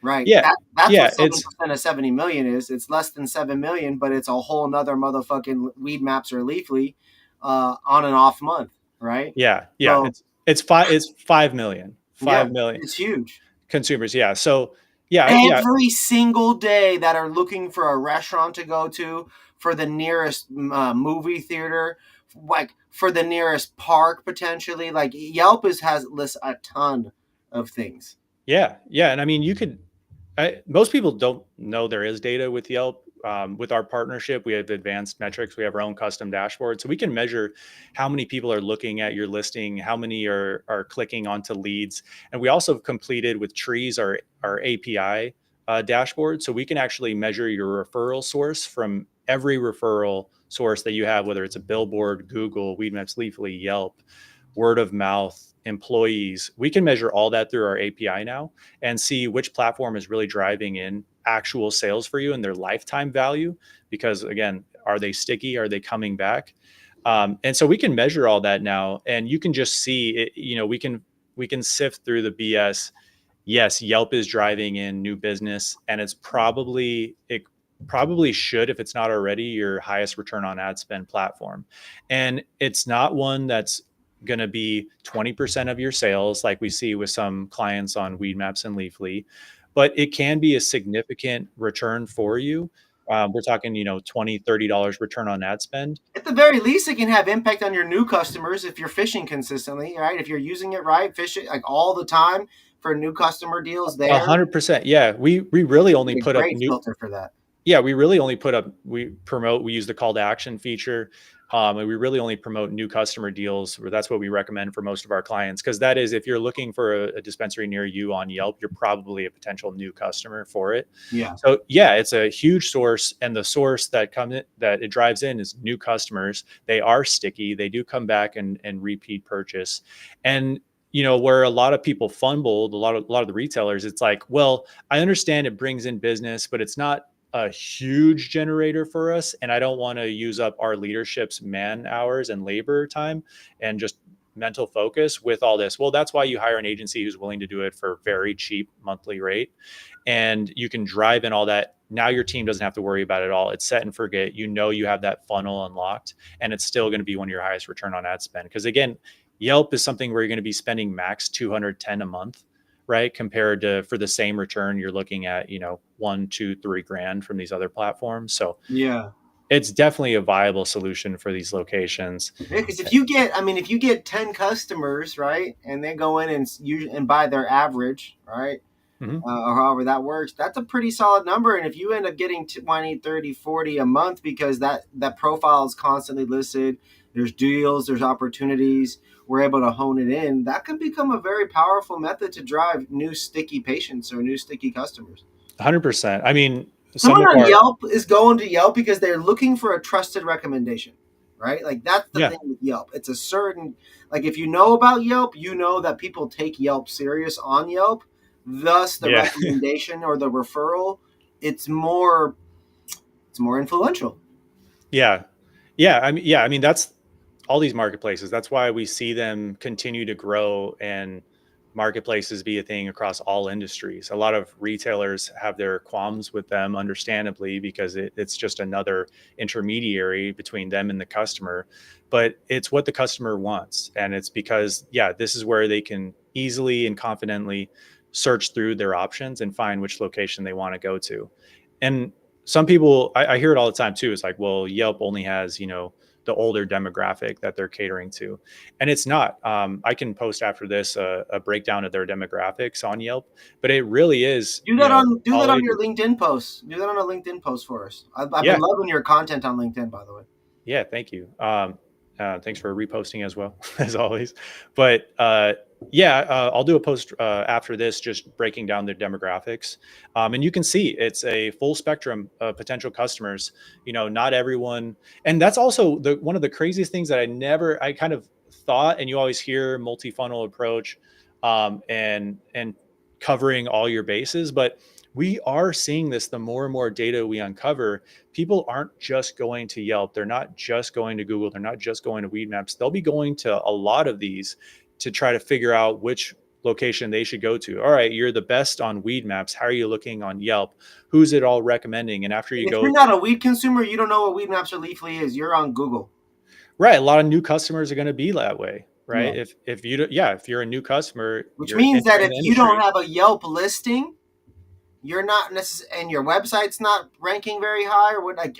right? Yeah. That's what Yeah. 7% of 70 million is. It's less than 7 million, but it's a whole nother motherfucking Weed Maps or Leafly, on and off month, right? Yeah. Yeah. So It's 5 million, yeah, 5 million it's huge. consumers. Yeah. So yeah. Yeah. Every single day that are looking for a restaurant to go to, for the nearest movie theater, like for the nearest park potentially. Like Yelp has lists a ton of things. Yeah. Yeah. And I mean, most people don't know there is data with Yelp. With our partnership, we have advanced metrics. We have our own custom dashboard, so we can measure how many people are looking at your listing, how many are clicking onto leads, and we also completed with Trees our API dashboard, so we can actually measure your referral source from every referral source that you have, whether it's a billboard, Google, Weedmaps, Leafly, Yelp, word of mouth, employees. We can measure all that through our API now and see which platform is really driving in actual sales for you and their lifetime value. Because again, are they sticky? Are they coming back? And so we can measure all that now, and you can just see it. We can sift through the BS. Yes, Yelp is driving in new business, and it probably should, if it's not already, your highest return on ad spend platform. And it's not one that's going to be 20% of your sales like we see with some clients on Weedmaps and Leafly, but it can be a significant return for you. We're talking, $20, $30 return on ad spend. At the very least, it can have impact on your new customers if you're fishing consistently, right? If you're using it right, fishing like all the time for new customer deals there. 100%. Yeah. We really only A put up great new, filter for that. yeah, we really only we use the call to action feature. And we really only promote new customer deals, where that's what we recommend for most of our clients. Cause that is, if you're looking for a dispensary near you on Yelp, you're probably a potential new customer for it. Yeah. So yeah, it's a huge source. And the source that it drives in is new customers. They are sticky. They do come back and repeat purchase. And where a lot of people fumbled, a lot of the retailers, it's like, well, I understand it brings in business, but it's not a huge generator for us, and I don't want to use up our leadership's man hours and labor time and just mental focus with all this. Well, that's why you hire an agency who's willing to do it for very cheap monthly rate, and you can drive in all that. Now your team doesn't have to worry about it all. It's set and forget. You have that funnel unlocked, and it's still going to be one of your highest return on ad spend. Because again, Yelp is something where you're going to be spending max 210 a month, right? Compared to, for the same return, you're looking at, 1, 2, 3 grand from these other platforms. So Yeah. it's definitely a viable solution for these locations. Because if you get 10 customers, right, and they go in and buy their average, right, Mm-hmm. Or however that works, that's a pretty solid number. And if you end up getting 20, 30, 40 a month because that profile is constantly listed, there's deals, there's opportunities, we're able to hone it in, that can become a very powerful method to drive new sticky patients or new sticky customers. 100%. I mean, some Someone of on our, Yelp is going to Yelp because they're looking for a trusted recommendation, right? Like that's the yeah, thing with Yelp. It's a certain, like if you know about Yelp, you know that people take Yelp serious on Yelp. Thus, the yeah, recommendation or the referral, it's more influential. yeah, yeah. I mean, that's all these marketplaces. That's why we see them continue to grow and marketplaces be a thing across all industries. A lot of retailers have their qualms with them, understandably, because it's just another intermediary between them and the customer. But it's what the customer wants. And it's because, yeah, this is where they can easily and confidently search through their options and find which location they want to go to. And some people, I hear it all the time too. It's like, well, Yelp only has, the older demographic that they're catering to, and it's not. I can post after this a breakdown of their demographics on Yelp, but it really is, Do that all on your ages. LinkedIn post. Do that on a LinkedIn post for us. I've been Yeah, loving your content on LinkedIn, by the way. yeah, thank you. Thanks for reposting as well, as always. But yeah, I'll do a post after this, just breaking down the demographics, and you can see it's a full spectrum of potential customers. Not everyone, and that's also the one of the craziest things that I kind of thought, and you always hear multi-funnel approach, and covering all your bases, but we are seeing this the more and more data we uncover. People aren't just going to Yelp. They're not just going to Google. They're not just going to Weed Maps. They'll be going to a lot of these to try to figure out which location they should go to. All right, you're the best on Weed Maps. How are you looking on Yelp? Who's it all recommending? And after you If go, you're not a weed consumer, you don't know what Weed Maps or Leafly is. You're on Google. right, a lot of new customers are going to be that way, Yeah. right? If you, yeah, if you're a new customer, Which you're means that entering if the you don't industry. have a Yelp listing, you're not necessarily, and your website's not ranking very high, or what?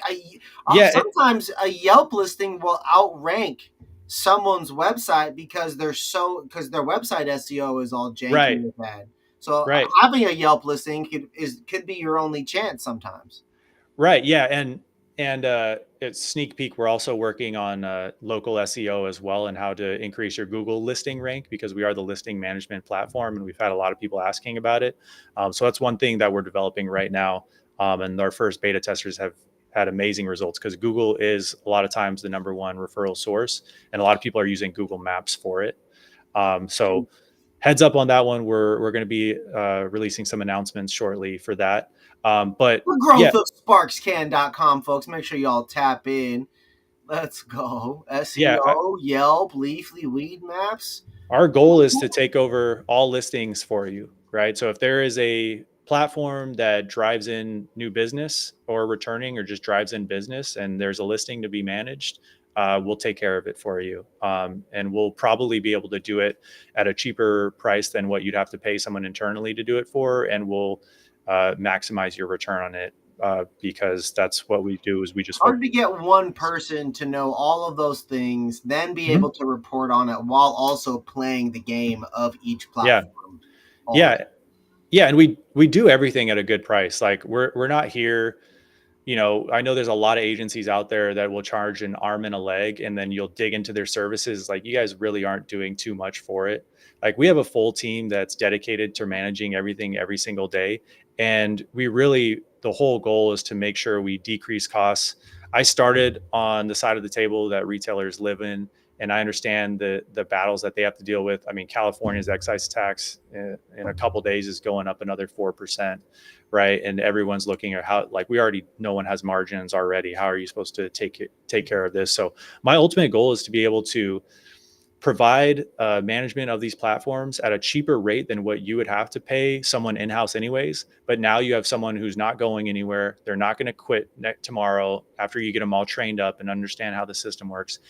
Yeah, Sometimes a Yelp listing will outrank someone's website because because their website SEO is all janky right, or bad. So right. having a Yelp listing could be your only chance sometimes. Right. Yeah. And it's sneak peek. We're also working on local SEO as well, and how to increase your Google listing rank, because we are the listing management platform, and we've had a lot of people asking about it. So that's one thing that we're developing right now. And our first beta testers have had amazing results, because Google is a lot of times the number one referral source, and a lot of people are using Google Maps for it. So heads up on that one. We're going to be releasing some announcements shortly for that. But The yeah, growth of sparkscan.com, folks. Make sure y'all tap in. Let's go. yeah. SEO, Yelp, Leafly, Weed Maps. Our goal is to take over all listings for you, right? So if there is a platform that drives in new business or returning, or just drives in business, and there's a listing to be managed, we'll take care of it for you. And we'll probably be able to do it at a cheaper price than what you'd have to pay someone internally to do it for. And we'll maximize your return on it, because that's what we do, is we just Hard focus. to get one person to know all of those things, then be Mhm. able to report on it while also playing the game of each Yeah. platform all the Yeah. time. Yeah. And we do everything at a good price. Like we're not here. I know there's a lot of agencies out there that will charge an arm and a leg, and then you'll dig into their services. Like, you guys really aren't doing too much for it. Like, we have a full team that's dedicated to managing everything every single day. And the whole goal is to make sure we decrease costs. I started on the side of the table that retailers live in, and I understand the battles that they have to deal with. I mean, California's excise tax in a couple days is going up another 4%, right? And everyone's looking at how, like, no one has margins already. How are you supposed to take care of this? So my ultimate goal is to be able to provide management of these platforms at a cheaper rate than what you would have to pay someone in-house anyways. But now you have someone who's not going anywhere. They're not going to quit tomorrow after you get them all trained up and understand how the system works.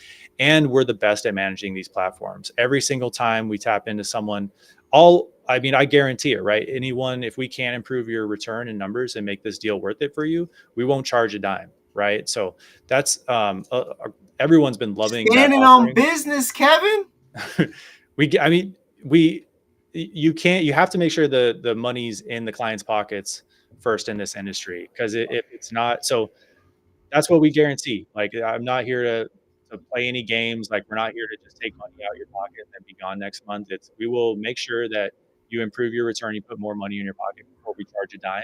And we're the best at managing these platforms. Every single time we tap into someone, I guarantee it, right? Anyone, if we can improve your return and numbers and make this deal worth it for you, we won't charge a dime, right? So that's everyone's been loving that Standing on offering. business, Kevin. I mean, you have to make sure the money's in the client's pockets first in this industry, because if it's not, so that's what we guarantee. Like, I'm not here to play any games. Like, we're not here to just take money out of your pocket and then be gone next month. We will make sure that you improve your return, you put more money in your pocket before we charge a dime.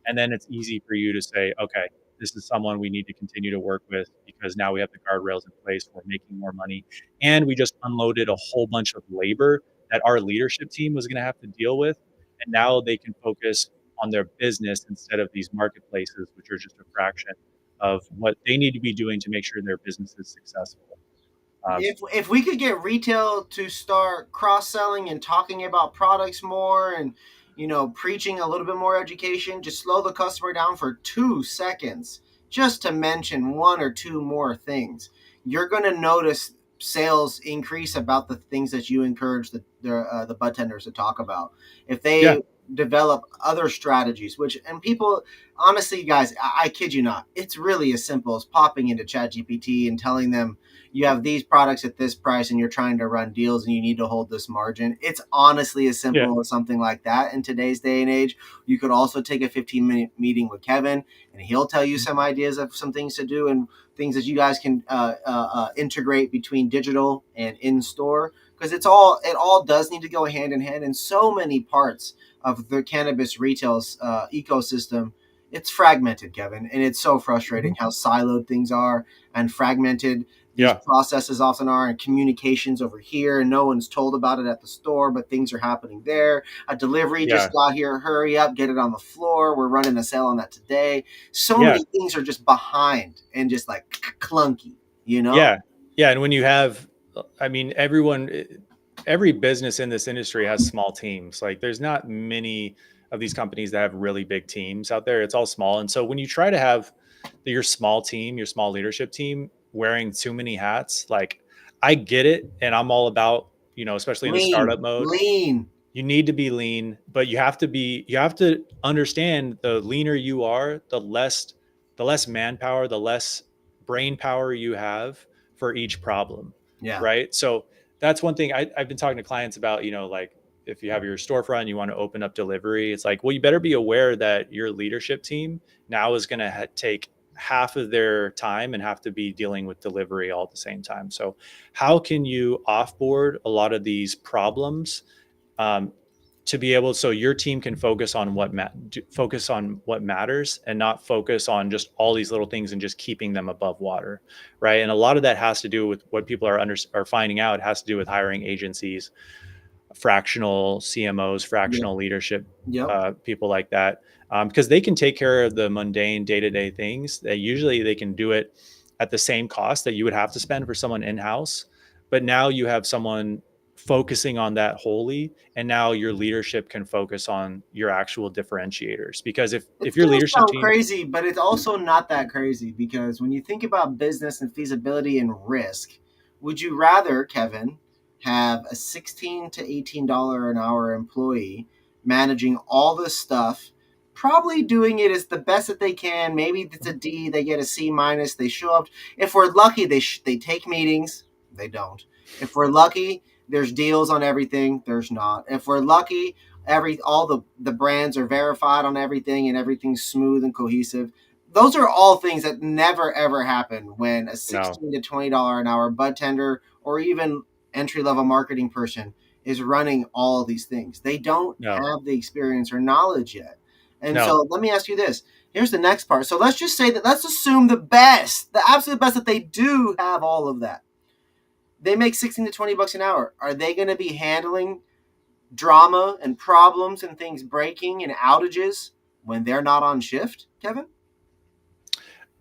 And then it's easy for you to say, okay, this is someone we need to continue to work with, because now we have the guardrails in place. We're making more money. And we just unloaded a whole bunch of labor that our leadership team was going to have to deal with. And now they can focus on their business instead of these marketplaces, which are just a fraction of what they need to be doing to make sure their business is successful. If we could get retail to start cross selling and talking about products more, and preaching a little bit more education, just slow the customer down for 2 seconds just to mention one or two more things, you're going to notice sales increase about the things that you encourage the bud tenders to talk about. If Yeah. develop other strategies, and people, honestly, guys, I kid you not, it's really as simple as popping into ChatGPT and telling them you have these products at this price and you're trying to run deals and you need to hold this margin. It's honestly as Yeah. simple as something like that in today's day and age. You could also take a 15-minute meeting with Kevin and he'll tell you some ideas of some things to do and things that you guys can integrate between digital and in store, because it all does need to go hand in hand in so many parts of the cannabis retail ecosystem. It's fragmented, Kevin, and it's so frustrating how siloed things are and fragmented these Yeah. processes often are, and communications over here, and no one's told about it at the store, but things are happening there. A delivery Yeah. just got here, hurry up, get it on the floor. We're running a sale on that today. So Yeah. many things are just behind and just like clunky, you know? Yeah. Yeah. And when you have, I mean, every business in this industry has small teams. Like there's not many of these companies that have really big teams out there. It's all small. And so when you try to have your small team, your small leadership team wearing too many hats, like I get it. And I'm all about, especially in the startup mode, Lean. you need to be lean, but you have to understand the leaner you are, the less manpower, the less brain power you have for each problem. Yeah. Right. So that's one thing I've been talking to clients about, like if you have your storefront, you want to open up delivery, it's like, well, you better be aware that your leadership team now is going to take half of their time and have to be dealing with delivery all at the same time. So how can you offboard a lot of these problems, um, to be able, so your team can focus on focus on what matters and not focus on just all these little things and just keeping them above water, right? And a lot of that has to do with what people are finding out, has to do with hiring agencies, fractional CMOs, Yep. fractional leadership, Yep. people like that, because they can take care of the mundane day-to-day things. That usually they can do it at the same cost that you would have to spend for someone in-house. But now you have someone focusing on that wholly, and now your leadership can focus on your actual differentiators. Because if It's your going to leadership sound team, crazy, but it's also not that crazy, because when you think about business and feasibility and risk, would you rather, Kevin, have a $16 to $18 an hour employee managing all this stuff, probably doing it as the best that they can? Maybe it's a D, they get a C minus, they show up. If we're lucky, they take meetings. They don't. If we're lucky, there's deals on everything. There's not. If we're lucky, all the brands are verified on everything and everything's smooth and cohesive. Those are all things that never ever happen when a no, $16 to $20 an hour bud tender or even entry level marketing person is running all of these things. They don't no, have the experience or knowledge yet. And no. so let me ask you this. Here's the next part. So let's just say that, let's assume the best, the absolute best, that they do have all of that. They make 16 to 20 bucks an hour. Are they going to be handling drama and problems and things breaking and outages when they're not on shift, Kevin?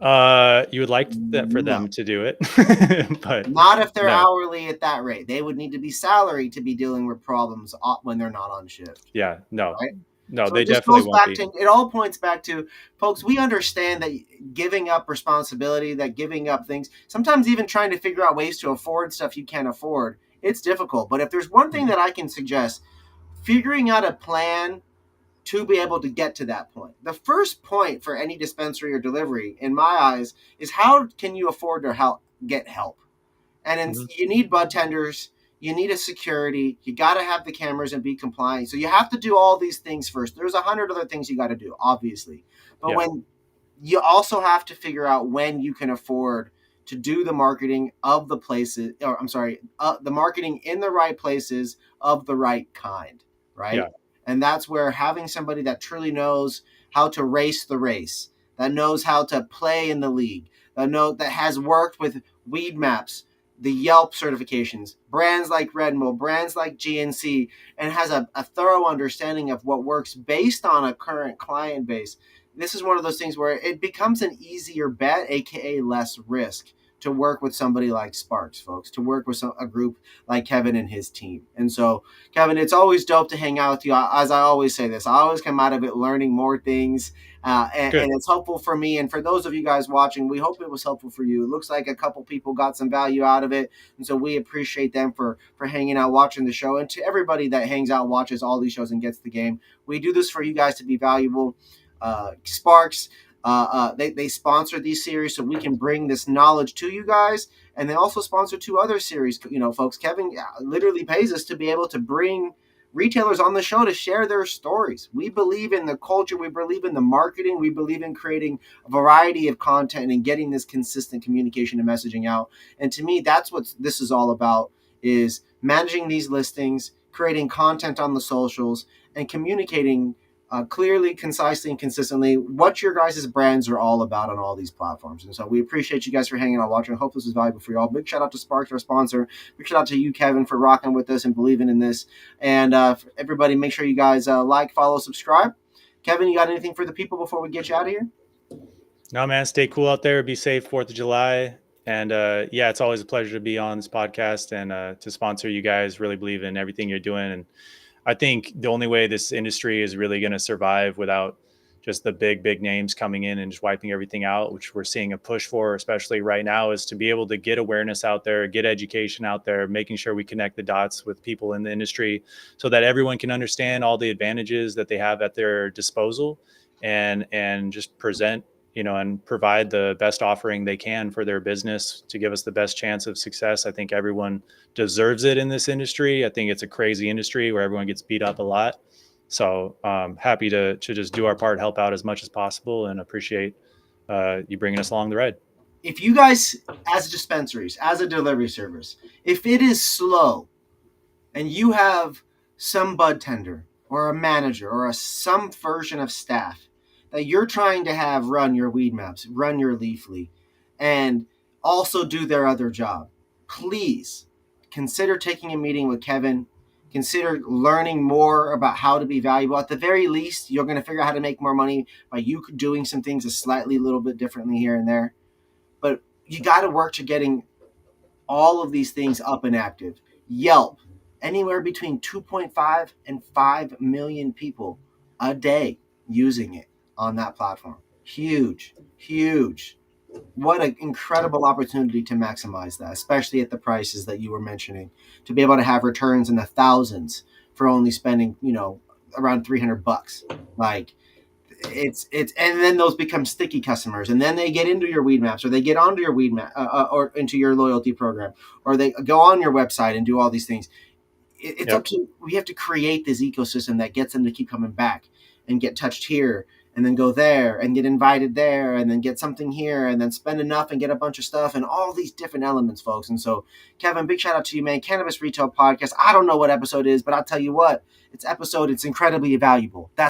You would like that for No. them to do it, but Not if they're no. hourly at that rate. They would need to be salaried to be dealing with problems when they're not on shift, Yeah, no, right? no, So they it just definitely goes won't back be. to, it all points back to, folks, we understand that giving up responsibility, that giving up things, sometimes even trying to figure out ways to afford stuff you can't afford, it's difficult. But if there's one thing that I can suggest, figuring out a plan to be able to get to that point. The first point for any dispensary or delivery, in my eyes, is how can you afford to get help? And Mhm. you need bud tenders, you need a security, you got to have the cameras and be compliant. So you have to do all these things first. There's 100 other things you got to do, obviously. But Yeah, when you also have to figure out when you can afford to do the marketing of the places, or I'm sorry, the marketing in the right places of the right kind, yeah, right? And that's where having somebody that truly knows how to race the race, that knows how to play in the league, that has worked with weed maps, the Yelp certifications, brands like Red Bull, brands like GNC, and has a thorough understanding of what works based on a current client base. This is one of those things where it becomes an easier bet, aka less risk, to work with somebody like Sparks, folks, to work with a group like Kevin and his team. And so, Kevin, it's always dope to hang out with you. As I always say this, I always come out of it learning more things, and it's helpful for me. And for those of you guys watching, we hope it was helpful for you. It looks like a couple people got some value out of it. And so we appreciate them for hanging out, watching the show. And to everybody that hangs out, watches all these shows and gets the game, we do this for you guys to be valuable. Sparks, they sponsor these series so we can bring this knowledge to you guys. And they also sponsor 2 other series, folks. Kevin literally pays us to be able to bring retailers on the show to share their stories. We believe in the culture. We believe in the marketing. We believe in creating a variety of content and getting this consistent communication and messaging out. And to me, that's what this is all about, is managing these listings, creating content on the socials, and communicating clearly, concisely, and consistently what your guys' brands are all about on all these platforms. And so we appreciate you guys for hanging out, watching. I hope this was valuable for you all. Big shout out to Sparks, our sponsor. Big shout out to you, Kevin, for rocking with us and believing in this. And everybody, make sure you guys like, follow, subscribe. Kevin, you got anything for the people before we get you out of here? No, man. Stay cool out there. Be safe 4th of July. And yeah, it's always a pleasure to be on this podcast and to sponsor you guys. Really believe in everything you're doing. And I think the only way this industry is really going to survive without just the big names coming in and just wiping everything out, which we're seeing a push for, especially right now, is to be able to get awareness out there, get education out there, making sure we connect the dots with people in the industry so that everyone can understand all the advantages that they have at their disposal and just present, and provide the best offering they can for their business to give us the best chance of success. I think everyone deserves it in this industry. I think it's a crazy industry where everyone gets beat up a lot. So happy to just do our part, help out as much as possible, and appreciate you bringing us along the ride. If you guys, as dispensaries, as a delivery service, if it is slow and you have some bud tender or a manager or some version of staff that you're trying to have run your weed maps, run your leafly, and also do their other job, please consider taking a meeting with Kevin. Consider learning more about how to be valuable. At the very least, you're going to figure out how to make more money by you doing some things a slightly little bit differently here and there. But you got to work to getting all of these things up and active. Yelp, anywhere between 2.5 and 5 million people a day using it on that platform. Huge. What an incredible opportunity to maximize that, especially at the prices that you were mentioning, to be able to have returns in the thousands for only spending, around $300. Like, it's and then those become sticky customers, and then they get into your weed maps, or they get onto your weed map or into your loyalty program, or they go on your website and do all these things. It's up to, we have to create this ecosystem that gets them to keep coming back and get touched here and then go there and get invited there and then get something here and then spend enough and get a bunch of stuff and all these different elements, folks. And so, Kevin, big shout out to you, man. Cannabis Retail Podcast. I don't know what episode it is, but I'll tell you what, it's incredibly valuable. That's